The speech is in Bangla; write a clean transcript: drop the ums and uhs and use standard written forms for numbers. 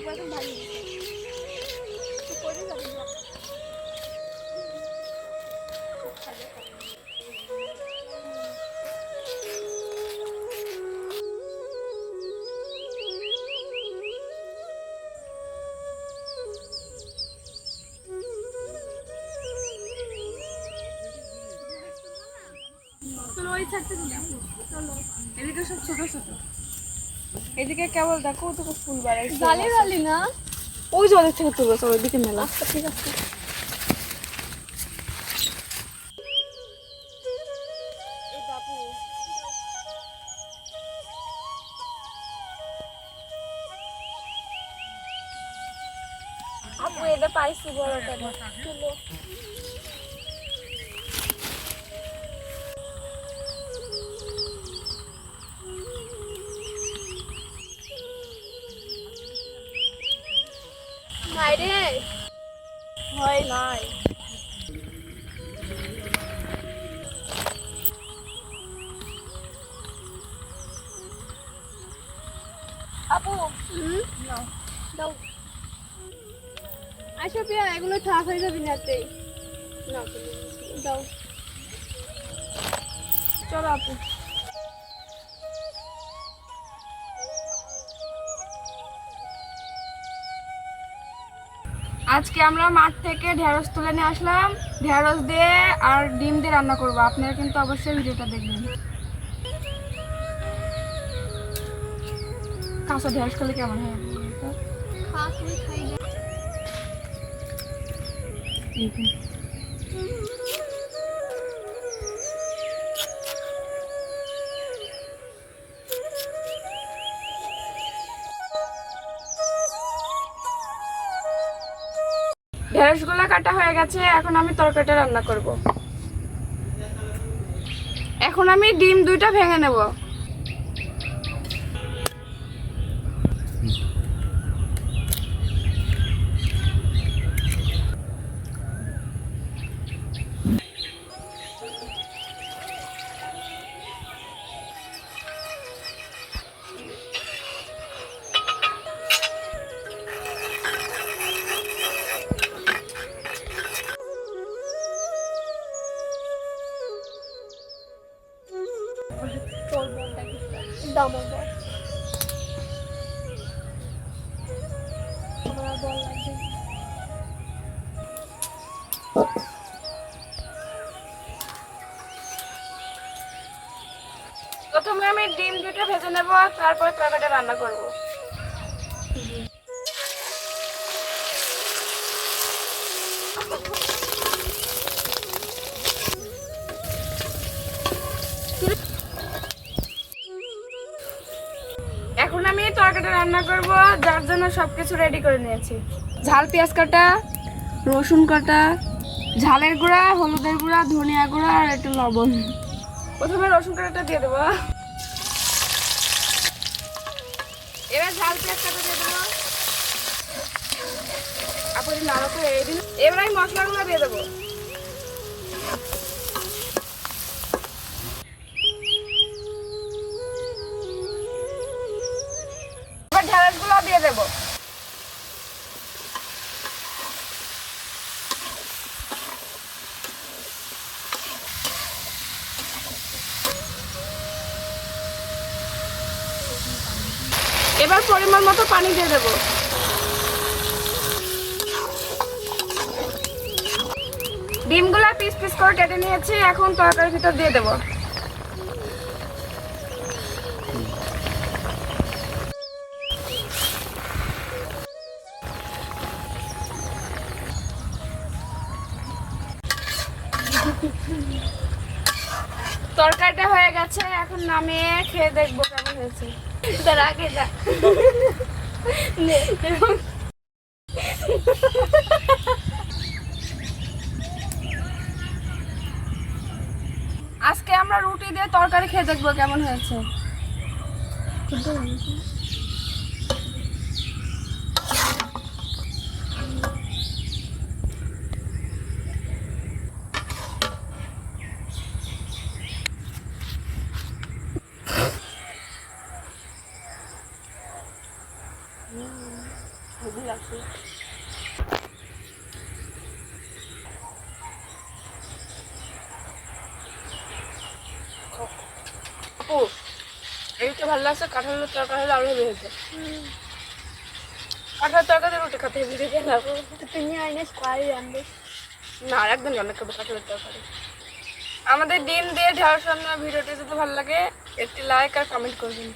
আপু এখন ভালো করে যাবে চলো ওই ছাড়তে চলো এদিকে সব ছোট ছোট এদিকে কেবল দেখো তো ফুল বাড়াইছে গালি গালি না ওই জলের থেকে তুলবো চলো ওইদিকে মেলা আচ্ছা ঠিক আছে আপু এটা পাইছি বড়টা তুলো নাই রে হয় নাই আপু নাও দাও আচ্ছা পিয়া এগুলো ঠাক হয়ে যাবে নাতে না দাও চলো আপু আজকে আমরা মাঠ থেকে ঢেঁড়স তুলে নিয়ে আসলাম ঢেঁড়স দিয়ে আর ডিম দিয়ে রান্না করবো আপনারা কিন্তু অবশ্যই ভিডিওটা দেখবেন কাঁচা ঢেঁড়স খেলে কেমন হয় ঢেঁড়সগুলো কাটা হয়ে গেছে এখন আমি তরকারিটা রান্না করব এখন আমি ডিম দুইটা ভেঙে নেব প্রথমে আমি ডিম দুটো ভেজে নেব তারপর তরকারিটা রান্না করব এখন আমি তরকারিটা রান্না করব যার জন্য সবকিছু রেডি করে নিয়েছি ঝাল পেঁয়াজ কাটা রসুন কাটা ঝালের গুঁড়া হলুদের গুঁড়া ধনিয়া গুঁড়া আর একটু লবণ প্রথমে রসুন কাটাটা দিয়ে দেবো এবার ঝাল পেঁয়াজ কাটা দিয়ে দেবো আপনি নাড়া তো এই দিন এবার আমি মশলাগুলো দিয়ে দেবো এবার ঢেঁড়সগুলো দিয়ে দেবো এবার পরিমাণ মতো পানি দিয়ে দেবো ডিমগুলো পিস পিস করে কেটে নিয়েছি এখন তরকারির ভিতর দিয়ে দেবো তরকারিটা হয়ে গেছে এখন নামিয়ে খেয়ে দেখবো কেমন হয়েছে তার আগে যা আজকে আমরা রুটি দিয়ে তরকারি খেয়ে দেখবো কেমন হয়েছে হেভি লাগছে। আপু এইটা ভালো লাগছে, কাঁঠালের তরকারি হলে আরো হেভি হয়েছে। কাঁঠালের তরকারি রুটি খেতে হেভি দেখে না। তুমি আইনে স্কোয়ারই আনবে না, আর একদম রান্না করবো কাঁঠালের তরকারি। আমাদের ডিম দিয়ে ঢেঁড়স রান্নার ভিডিওটি যদি ভালো লাগে একটি লাইক আর কমেন্ট করবেন।